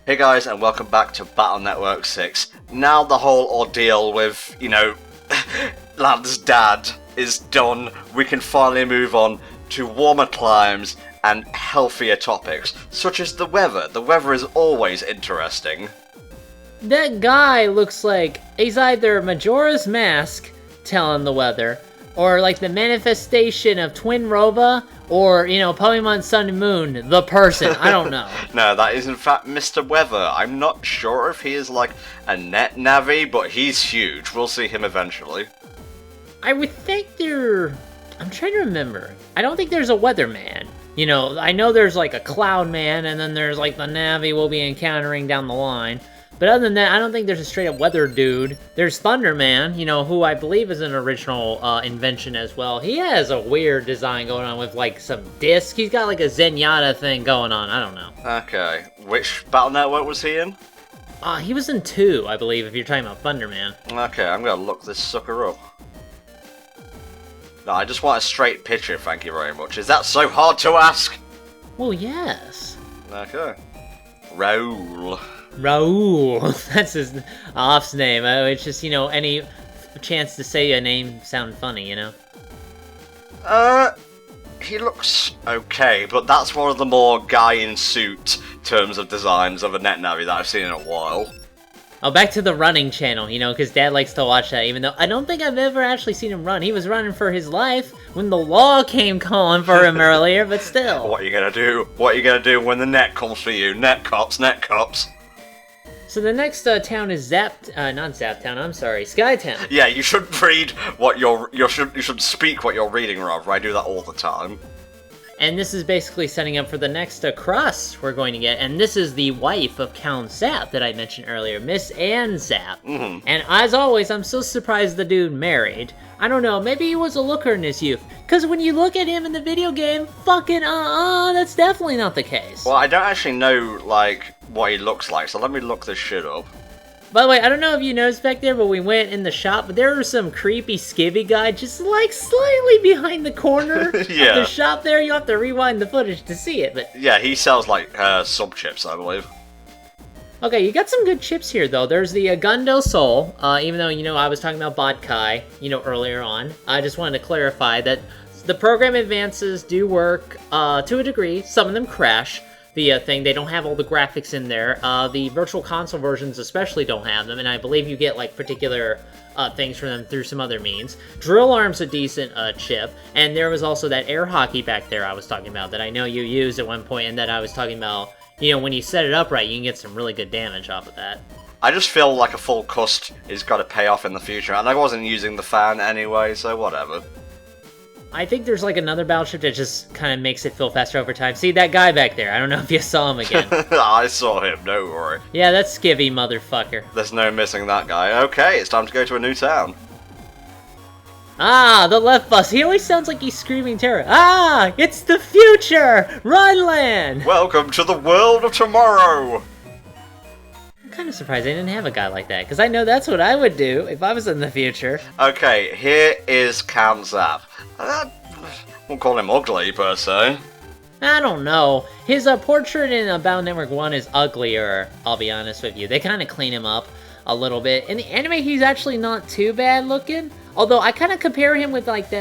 Hey guys, and welcome back to Battle Network 6. Now the whole ordeal with, Lad's dad is done, we can finally move on to warmer climes and healthier topics, such as the weather. The weather is always interesting. That guy looks like he's either Majora's Mask telling the weather, or like the manifestation of Twin Rova, or, Pokemon Sun and Moon, the person. I don't know. No, that is in fact Mr. Weather. I'm not sure if he is like a net navi, but he's huge. We'll see him eventually. I would think I'm trying to remember. I don't think there's a weatherman. I know there's like a cloud man, and then there's like the Navi we'll be encountering down the line. But other than that, I don't think there's a straight-up weather dude. There's Thunderman, who I believe is an original invention as well. He has a weird design going on with, like, some disc. He's got, like, a Zenyatta thing going on. I don't know. Okay. Which Battle Network was he in? He was in 2, I believe, if you're talking about Thunderman. Okay, I'm gonna look this sucker up. No, I just want a straight picture, thank you very much. Is that so hard to ask? Well, yes. Okay. Raoul. Raoul. That's his off's name. It's just, any chance to say a name sound funny, He looks okay, but that's one of the more guy-in-suit terms of designs of a net navi that I've seen in a while. Oh, back to the running channel, because Dad likes to watch that, even though I don't think I've ever actually seen him run. He was running for his life when the law came calling for him earlier, but still. What are you gonna do? What are you gonna do when the net comes for you? Net cops, net cops. So the next town is not Zaptown, I'm sorry, Skytown. Yeah, you shouldn't read what you should speak what you're reading, rather. I do that all the time. And this is basically setting up for the next cross we're going to get, and this is the wife of Count Zap that I mentioned earlier, Miss Ann Zap. Mm-hmm. And as always, I'm so surprised the dude married. I don't know, maybe he was a looker in his youth. Because when you look at him in the video game, fucking that's definitely not the case. Well, I don't actually know, what he looks like, so let me look this shit up. By the way, I don't know if you noticed back there, but we went in the shop, but there was some creepy skivvy guy just, slightly behind the corner of the shop there. You have to rewind the footage to see it, but... Yeah, he sells, sub chips, I believe. Okay, you got some good chips here, though. There's the Gundo Soul, even though, I was talking about Bodkai, earlier on. I just wanted to clarify that the program advances do work, to a degree. Some of them crash. The thing, they don't have all the graphics in there. The Virtual Console versions especially don't have them, and I believe you get, particular things from them through some other means. Drill Arm's a decent chip, and there was also that air hockey back there I was talking about that I know you used at one point, and that I was talking about, when you set it up right, you can get some really good damage off of that. I just feel like a full cust is got to pay off in the future, and I wasn't using the fan anyway, so whatever. I think there's another battleship that just kind of makes it feel faster over time. See, that guy back there, I don't know if you saw him again. I saw him, don't worry. Yeah, that's Skivvy, motherfucker. There's no missing that guy. Okay, it's time to go to a new town. Ah, the left bus. He always sounds like he's screaming terror. Ah, it's the future! Runland! Welcome to the world of tomorrow! I'm kind of surprised they didn't have a guy like that, because I know that's what I would do if I was in the future. Okay, here is Count Zap. I won't call him ugly, per se. I don't know. His portrait in Battle Network 1 is uglier, I'll be honest with you. They kind of clean him up a little bit. In the anime, he's actually not too bad looking. Although, I kind of compare him with, what was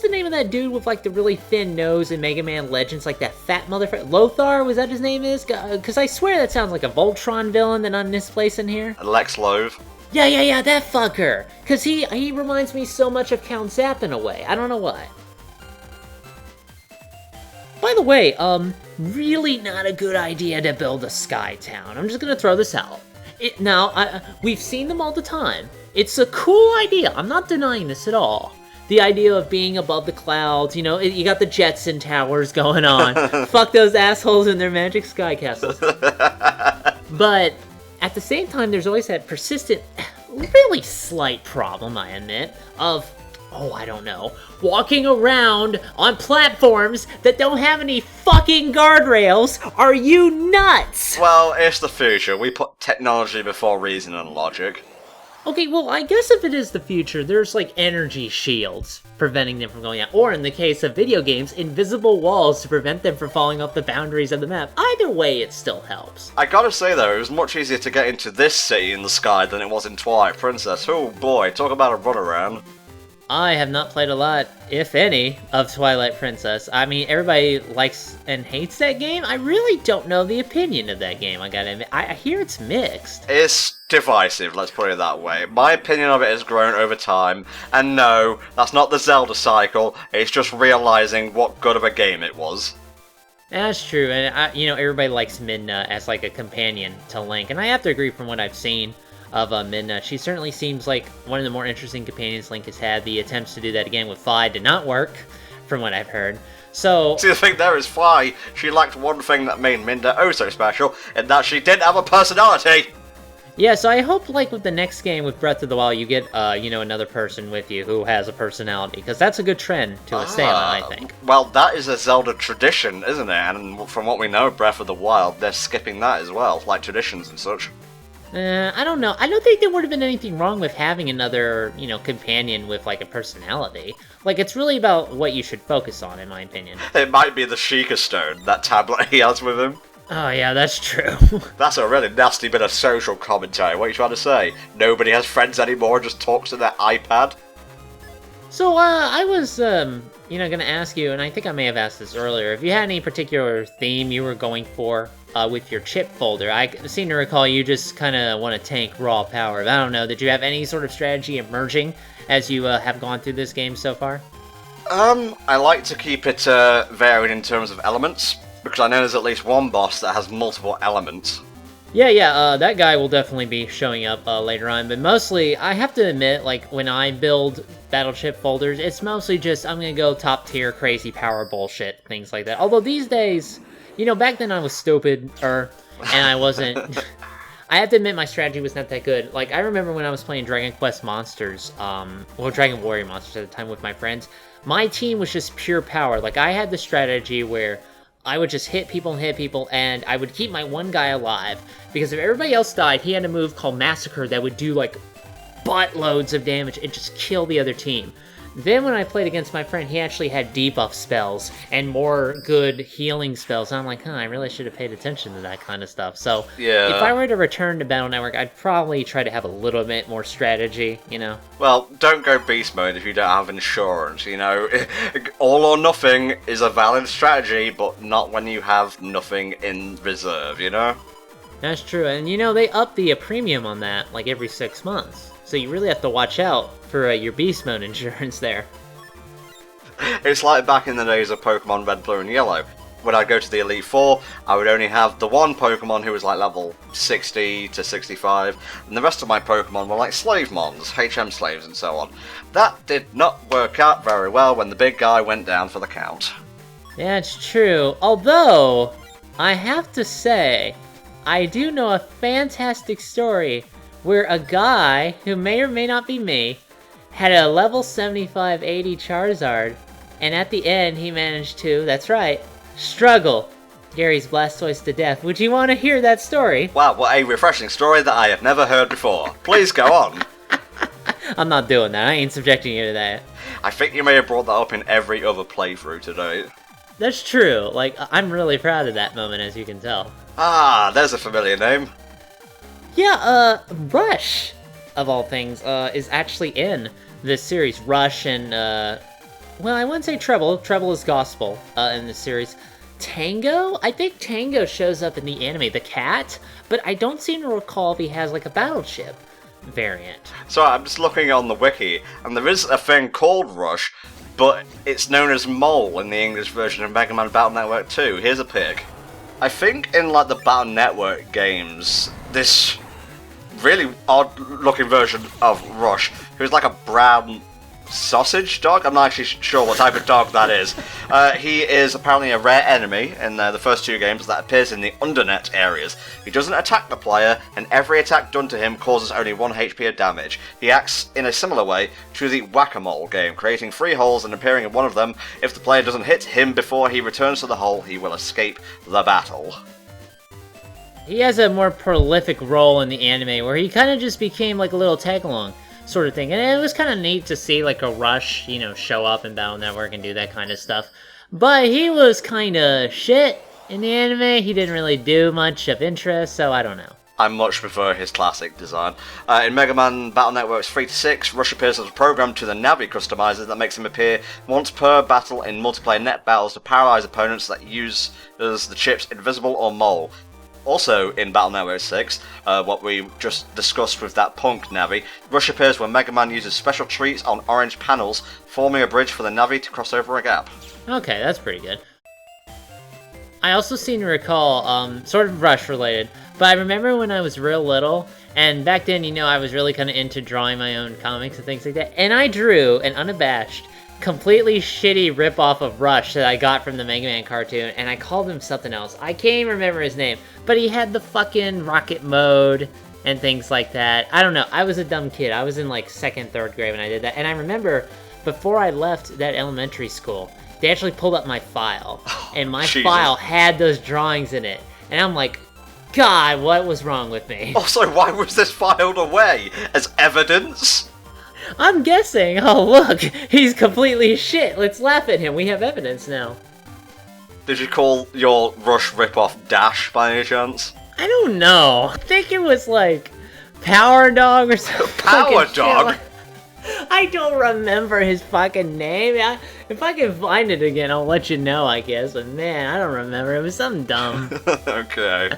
the name of that dude with, the really thin nose in Mega Man Legends? That fat motherfucker? Lothar, was that his name is? Because I swear that sounds like a Voltron villain that I'm misplacing here. Lex Loathe. Yeah, that fucker. Because he reminds me so much of Count Zap in a way. I don't know why. By the way, really not a good idea to build a sky town. I'm just gonna throw this out. We've seen them all the time. It's a cool idea. I'm not denying this at all. The idea of being above the clouds, you got the Jetson towers going on. Fuck those assholes and their magic sky castles. But at the same time, there's always that persistent, really slight problem, I admit, of, I don't know, walking around on platforms that don't have any fucking guardrails. Are you nuts? Well, it's the future. We put technology before reason and logic. Okay, well, I guess if it is the future, there's like energy shields preventing them from going out. Or in the case of video games, invisible walls to prevent them from falling off the boundaries of the map. Either way, it still helps. I gotta say though, it was much easier to get into this city in the sky than it was in Twilight Princess. Oh boy, talk about a runaround. I have not played a lot, if any, of Twilight Princess. I mean, everybody likes and hates that game. I really don't know the opinion of that game, I gotta admit. I hear it's mixed. It's divisive, let's put it that way. My opinion of it has grown over time, and no, that's not the Zelda cycle, it's just realizing what good of a game it was. That's true, and everybody likes Midna as like a companion to Link, and I have to agree from what I've seen of Midna. She certainly seems like one of the more interesting companions Link has had. The attempts to do that again with Fi did not work, from what I've heard. So, see, the thing there is Fi, she lacked one thing that made Midna oh so special, and that she didn't have a personality! Yeah, so I hope, like, with the next game with Breath of the Wild, you get, another person with you who has a personality, because that's a good trend to stay on, I think. Well, that is a Zelda tradition, isn't it? And from what we know of Breath of the Wild, they're skipping that as well, like traditions and such. I don't know. I don't think there would have been anything wrong with having another, companion with, like, a personality. Like, it's really about what you should focus on, in my opinion. It might be the Sheikah Stone, that tablet he has with him. Oh, yeah, that's true. That's a really nasty bit of social commentary. What are you trying to say? Nobody has friends anymore, just talks to their iPad? So, I was, gonna ask you, and I think I may have asked this earlier, if you had any particular theme you were going for with your chip folder. I seem to recall you just kind of want to tank raw power. I don't know, did you have any sort of strategy emerging as you have gone through this game so far? I like to keep it varied in terms of elements, because I know there's at least one boss that has multiple elements. Yeah, that guy will definitely be showing up later on, but mostly, I have to admit, like, when I build battle chip folders, it's mostly just, I'm gonna go top tier crazy power bullshit, things like that. Although these days, back then I was stupid, and I wasn't... I have to admit my strategy was not that good. Like, I remember when I was playing Dragon Quest Monsters, Dragon Warrior Monsters at the time with my friends, my team was just pure power. Like, I had the strategy where I would just hit people, and I would keep my one guy alive, because if everybody else died, he had a move called Massacre that would do, like, buttloads of damage and just kill the other team. Then when I played against my friend, he actually had debuff spells and more good healing spells, and I'm like, I really should have paid attention to that kind of stuff. So, yeah. If I were to return to Battle Network, I'd probably try to have a little bit more strategy, Well, don't go beast mode if you don't have insurance, All or nothing is a valid strategy, but not when you have nothing in reserve, That's true, and they up the premium on that, like, every 6 months. So you really have to watch out for your beast mode insurance there. It's like back in the days of Pokemon Red, Blue and Yellow. When I'd go to the Elite Four, I would only have the one Pokemon who was like level 60 to 65, and the rest of my Pokemon were like slave mons, HM slaves and so on. That did not work out very well when the big guy went down for the count. Yeah, it's true. Although, I have to say, I do know a fantastic story where a guy, who may or may not be me, had a level 75-80 Charizard, and at the end he managed to, that's right, struggle Gary's Blastoise to death. Would you want to hear that story? Wow, what a refreshing story that I have never heard before. Please go on. I'm not doing that. I ain't subjecting you to that. I think you may have brought that up in every other playthrough today. That's true. Like, I'm really proud of that moment, as you can tell. Ah, there's a familiar name. Yeah, Rush, of all things, is actually in this series. Rush and, well, I wouldn't say Treble. Treble is Gospel, in this series. Tango? I think Tango shows up in the anime, the cat, but I don't seem to recall if he has, like, a battleship variant. So I'm just looking on the wiki, and there is a thing called Rush, but it's known as Mole in the English version of Mega Man Battle Network 2. Here's a pic. I think in, like, the Battle Network games, this really odd-looking version of Rush, who's like a brown sausage dog? I'm not actually sure what type of dog that is. He is apparently a rare enemy in the first two games that appears in the Undernet areas. He doesn't attack the player, and every attack done to him causes only 1 HP of damage. He acts in a similar way to the Whack-A-Mole game, creating 3 holes and appearing in one of them. If the player doesn't hit him before he returns to the hole, he will escape the battle. He has a more prolific role in the anime where he kind of just became like a little tag-along sort of thing. And it was kind of neat to see like a Rush, show up in Battle Network and do that kind of stuff. But he was kind of shit in the anime. He didn't really do much of interest, so I don't know. I much prefer his classic design. In Mega Man Battle Networks 3-6, Rush appears as a program to the Navi customizer that makes him appear once per battle in multiplayer net battles to paralyze opponents that use the chips Invisible or Mole. Also in Battle Network 6, what we just discussed with that punk Navi, Rush appears when Mega Man uses special treats on orange panels, forming a bridge for the Navi to cross over a gap. Okay, that's pretty good. I also seem to recall, sort of Rush related, but I remember when I was real little, and back then, I was really kind of into drawing my own comics and things like that, and I drew an unabashed, completely shitty ripoff of Rush that I got from the Mega Man cartoon, and I called him something else. I can't even remember his name, but he had the fucking rocket mode and things like that. I don't know, I was a dumb kid. I was in like 2nd, 3rd grade when I did that, and I remember before I left that elementary school, they actually pulled up my file, and my file had those drawings in it, and I'm like, God, what was wrong with me? Also, why was this filed away? As evidence? I'm guessing. Oh, look, he's completely shit. Let's laugh at him. We have evidence now. Did you call your Rush ripoff Dash by any chance? I don't know. I think it was like Power Dog or something. Power Dog? I don't remember his fucking name. If I can find it again, I'll let you know, I guess. But man, I don't remember. It was something dumb. Okay.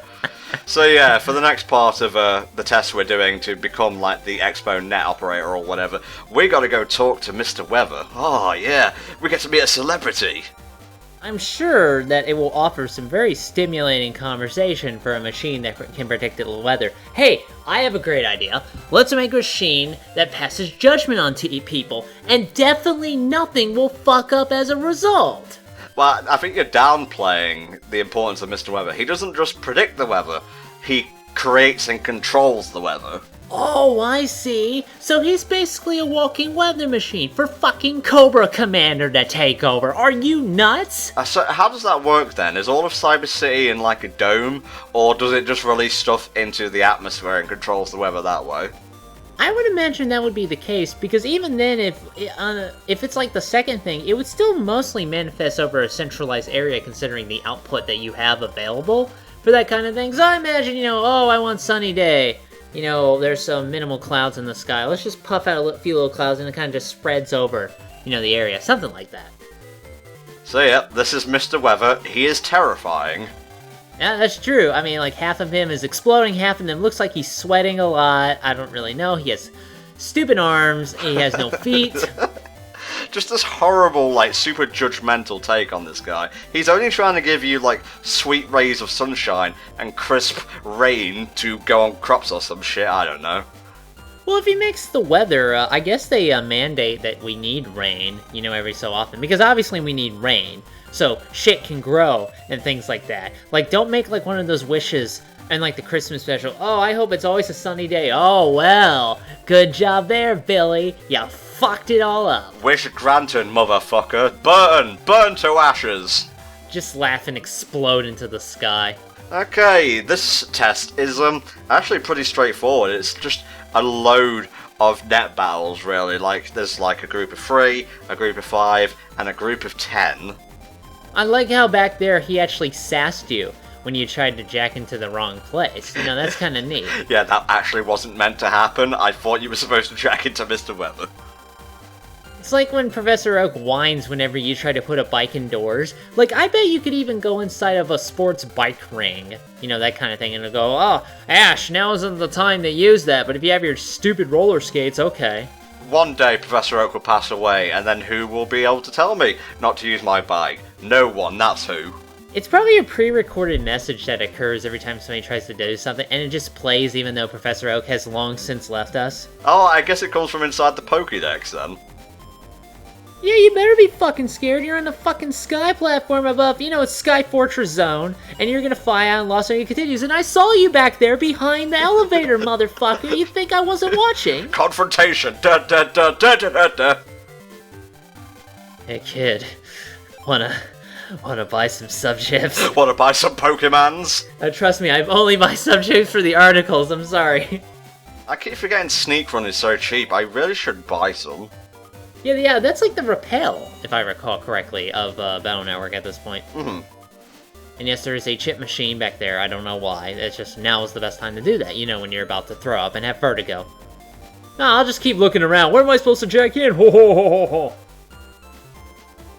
So yeah, for the next part of the test we're doing to become like the Expo net operator or whatever, we gotta go talk to Mr. Weather. Oh yeah, we get to meet a celebrity. I'm sure that it will offer some very stimulating conversation for a machine that can predict the weather. Hey, I have a great idea. Let's make a machine that passes judgment on people, and definitely nothing will fuck up as a result. Well, I think you're downplaying the importance of Mr. Weather. He doesn't just predict the weather, he creates and controls the weather. Oh, I see. So he's basically a walking weather machine for fucking Cobra Commander to take over. Are you nuts? So how does that work then? Is all of Cyber City in like a dome, or does it just release stuff into the atmosphere and controls the weather that way? I would imagine that would be the case, because even then, if it's like the second thing, it would still mostly manifest over a centralized area considering the output that you have available for that kind of thing. So I imagine, oh, I want sunny day. There's some minimal clouds in the sky. Let's just puff out a few little clouds and it kind of just spreads over, the area. Something like that. So yeah, this is Mr. Weather. He is terrifying. Yeah, that's true. I mean, like, half of him is exploding, half of him looks like he's sweating a lot. I don't really know. He has stupid arms, and he has no feet. Just this horrible, like, super judgmental take on this guy. He's only trying to give you, like, sweet rays of sunshine and crisp rain to go on crops or some shit, I don't know. Well, if he makes the weather, I guess they mandate that we need rain, every so often. Because obviously we need rain, so shit can grow and things like that. Like, don't make, like, one of those wishes and, like, the Christmas special. Oh, I hope it's always a sunny day. Oh, well, good job there, Billy. You fucked it all up. Wish granted, motherfucker. Burn to ashes. Just laugh and explode into the sky. Okay, this test is actually pretty straightforward. It's just a load of net battles, really. Like, there's like a group of 3, a group of 5, and a group of 10. I like how back there he actually sassed you when you tried to jack into the wrong place. That's kind of neat. Yeah, that actually wasn't meant to happen. I thought you were supposed to jack into Mr. Weather. It's like when Professor Oak whines whenever you try to put a bike indoors. Like, I bet you could even go inside of a sports bike ring. That kind of thing. And it'll go, oh, Ash, now isn't the time to use that. But if you have your stupid roller skates, okay. One day Professor Oak will pass away, and then who will be able to tell me not to use my bike? No one, that's who. It's probably a pre-recorded message that occurs every time somebody tries to do something, and it just plays even though Professor Oak has long since left us. Oh, I guess it comes from inside the Pokédex, then. Yeah, you better be fucking scared. You're on the fucking sky platform above. It's Sky Fortress Zone, and you're gonna fly out and Lost Ark continues. And I saw you back there behind the elevator, motherfucker. You think I wasn't watching? Confrontation. Da da da da da da da. Hey, kid. Wanna buy some subchips? Wanna buy some Pokemons? Trust me, I only buy subchips for the articles, I'm sorry. I keep forgetting Sneak Run is so cheap, I really should buy some. Yeah, that's like the Repel, if I recall correctly, of Battle Network at this point. Mm-hmm. And yes, there is a chip machine back there, I don't know why. It's just now is the best time to do that, you know, when you're about to throw up and have vertigo. No, I'll just keep looking around. Where am I supposed to jack in? Ho ho ho ho ho!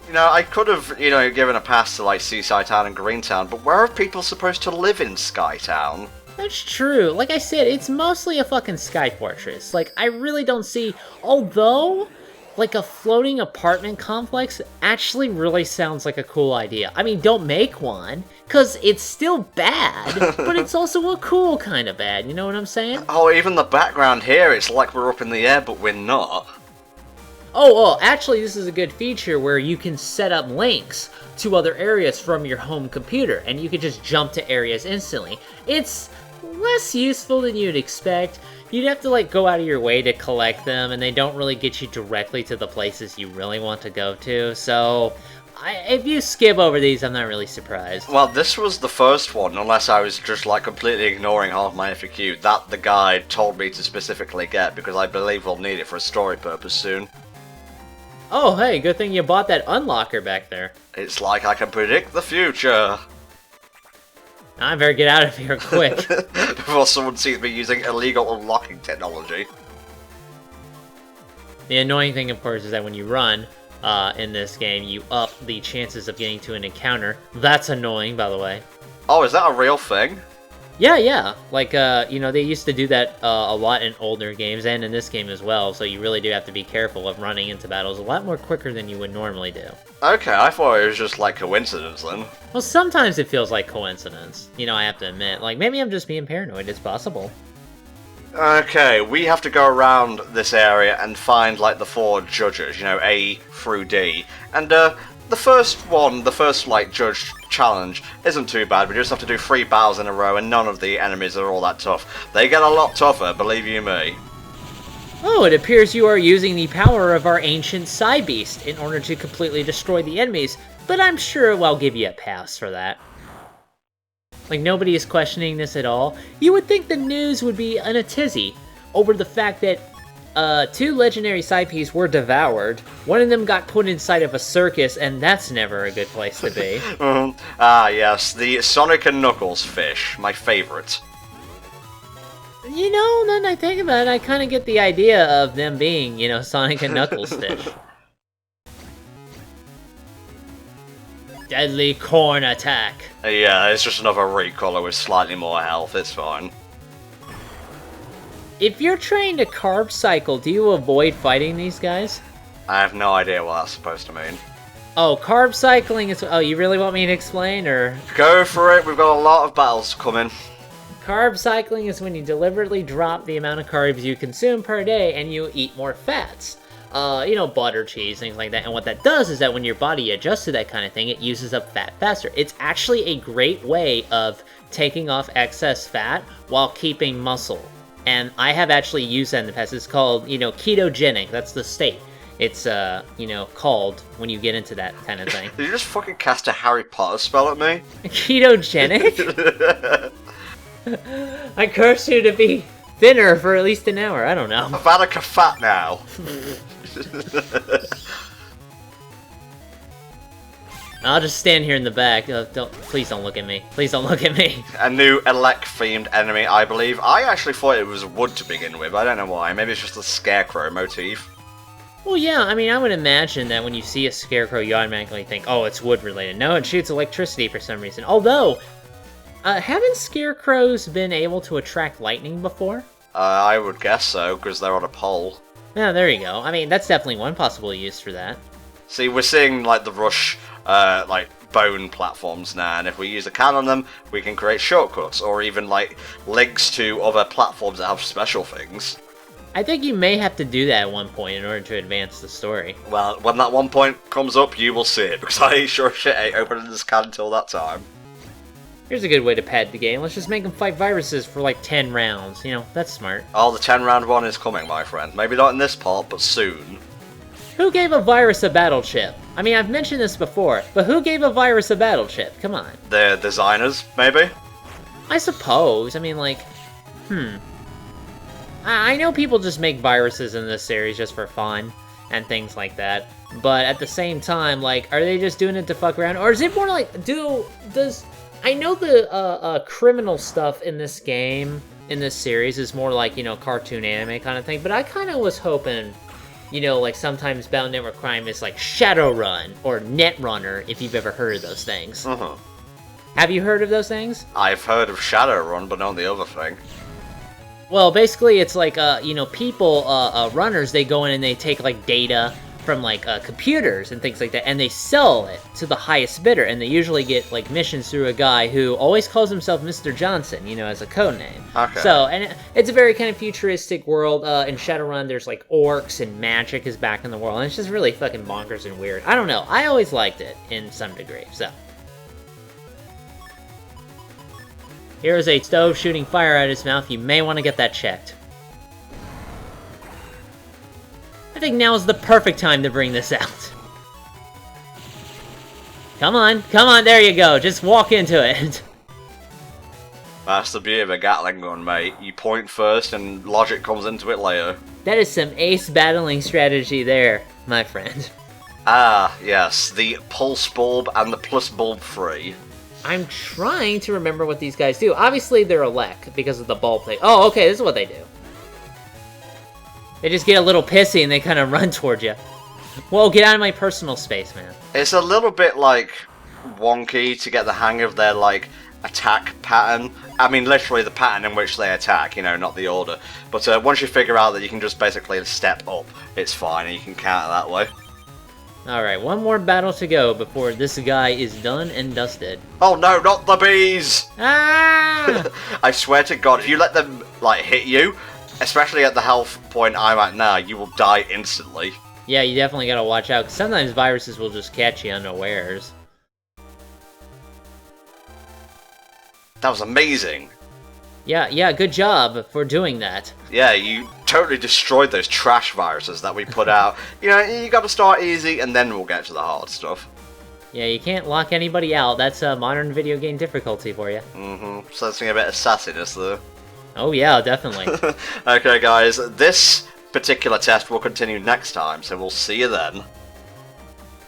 You know, I could have, you know, given a pass to, like, Seaside Town and Greentown, but where are people supposed to live in Skytown? That's true. Like I said, it's mostly a fucking sky fortress. Like, I really don't see... Although, like, a floating apartment complex actually really sounds like a cool idea. I mean, don't make one, because it's still bad, but it's also a cool kind of bad, you know what I'm saying? Oh, even the background here, it's like we're up in the air, but we're not. Oh, actually, this is a good feature where you can set up links to other areas from your home computer, and you can just jump to areas instantly. It's less useful than you'd expect. You'd have to, like, go out of your way to collect them, and they don't really get you directly to the places you really want to go to, so... if you skip over these, I'm not really surprised. Well, this was the first one, unless I was just, like, completely ignoring half my FAQ, that the guide told me to specifically get, because I believe we'll need it for a story purpose soon. Oh, hey, good thing you bought that unlocker back there. It's like I can predict the future. I better get out of here quick. Before someone sees me using illegal unlocking technology. The annoying thing, of course, is that when you run in this game, you up the chances of getting to an encounter. That's annoying, by the way. Oh, is that a real thing? Yeah. Like, you know, they used to do that a lot in older games, and in this game as well, so you really do have to be careful of running into battles a lot more quicker than you would normally do. Okay, I thought it was just, like, coincidence then. Well, sometimes it feels like coincidence. You know, I have to admit. Like, maybe I'm just being paranoid. It's possible. Okay, we have to go around this area and find, like, the 4 judges, you know, A through D. And, the first, like, judge challenge isn't too bad. We just have to do 3 battles in a row, and none of the enemies are all that tough. They get a lot tougher, believe you me. Oh, it appears you are using the power of our ancient Cybeast in order to completely destroy the enemies, but I'm sure I'll give you a pass for that. Like, nobody is questioning this at all. You would think the news would be in a tizzy over the fact that 2 legendary Cybeasts were devoured. One of them got put inside of a circus, and that's never a good place to be. Ah, yes, the Sonic and Knuckles fish, my favorite. You know, now that I think about it, I kind of get the idea of them being, you know, Sonic and Knuckles fish. Deadly corn attack. Yeah, it's just another recolor with slightly more health, it's fine. If you're trying to carb cycle, do you avoid fighting these guys? I have no idea what that's supposed to mean. Oh, carb cycling is... Oh, you really want me to explain, or...? Go for it, we've got a lot of battles coming. Carb cycling is when you deliberately drop the amount of carbs you consume per day and you eat more fats. You know, butter, cheese, things like that. And what that does is that when your body adjusts to that kind of thing, it uses up fat faster. It's actually a great way of taking off excess fat while keeping muscle. And I have actually used that in the past. It's called, you know, ketogenic. That's the state. It's, you know, called when you get into that kind of thing. Did you just fucking cast a Harry Potter spell at me? Ketogenic? I curse you to be thinner for at least an hour. I don't know. I've had a fat now. I'll just stand here in the back. Please don't look at me. Please don't look at me. A new Elec-themed enemy, I believe. I actually thought it was wood to begin with. I don't know why. Maybe it's just a scarecrow motif. Well, yeah, I mean, I would imagine that when you see a scarecrow, you automatically think, oh, it's wood-related. No, it shoots electricity for some reason. Although, haven't scarecrows been able to attract lightning before? I would guess so, because they're on a pole. Yeah, there you go. I mean, that's definitely one possible use for that. See, we're seeing, like, the Rush, like, bone platforms now, and if we use a can on them, we can create shortcuts, or even, like, links to other platforms that have special things. I think you may have to do that at one point in order to advance the story. Well, when that one point comes up, you will see it, because I sure shit ain't opening this can until that time. Here's a good way to pad the game. Let's just make them fight viruses for like 10 rounds. You know, that's smart. Oh, the 10-round one is coming, my friend. Maybe not in this part, but soon. Who gave a virus a battle chip? I mean, I've mentioned this before, but who gave a virus a battle chip? Come on. The designers, maybe? I suppose. I mean, like, I know people just make viruses in this series just for fun and things like that, but at the same time, like, are they just doing it to fuck around? Or is it more like, I know the criminal stuff in this game, in this series, is more like, you know, cartoon anime kind of thing, but I kind of was hoping, you know, like, sometimes Battle Network Crime is like Shadowrun or Netrunner, if you've ever heard of those things. Have you heard of those things? I've heard of Shadowrun, but not the other thing. Well, basically, it's like, you know, people, runners, they go in and they take, like, data from, like, computers and things like that, and they sell it to the highest bidder, and they usually get, like, missions through a guy who always calls himself Mr. Johnson, you know, as a code name. Okay. So, and it's a very kind of futuristic world. In Shadowrun, there's, like, orcs and magic is back in the world, and it's just really fucking bonkers and weird. I don't know. I always liked it in some degree, so. Here is a stove shooting fire out of his mouth. You may want to get that checked. I think now is the perfect time to bring this out. Come on, there you go. Just walk into it. That's the beauty of a Gatling gun, mate. You point first and logic comes into it later. That is some ace battling strategy there, my friend. Ah, yes, the pulse bulb and the plus bulb 3. I'm trying to remember what these guys do. Obviously, they're elect because of the bulb thing. Oh, okay, this is what they do. They just get a little pissy and they kind of run towards you. Whoa, get out of my personal space, man. It's a little bit, like, wonky to get the hang of their, like, attack pattern. I mean, literally the pattern in which they attack, you know, not the order. But once you figure out that you can just basically step up, it's fine and you can counter that way. Alright, one more battle to go before this guy is done and dusted. Oh no, not the bees! Ah! I swear to God, if you let them, like, hit you, especially at the health point I'm at now, you will die instantly. Yeah, you definitely gotta watch out, because sometimes viruses will just catch you unawares. That was amazing. Yeah, good job for doing that. Yeah, you totally destroyed those trash viruses that we put out. You know, you gotta start easy, and then we'll get to the hard stuff. Yeah, you can't lock anybody out. That's a modern video game difficulty for you. Sensing a bit of sassiness there. Oh yeah, definitely. Okay, guys, this particular test will continue next time, so we'll see you then.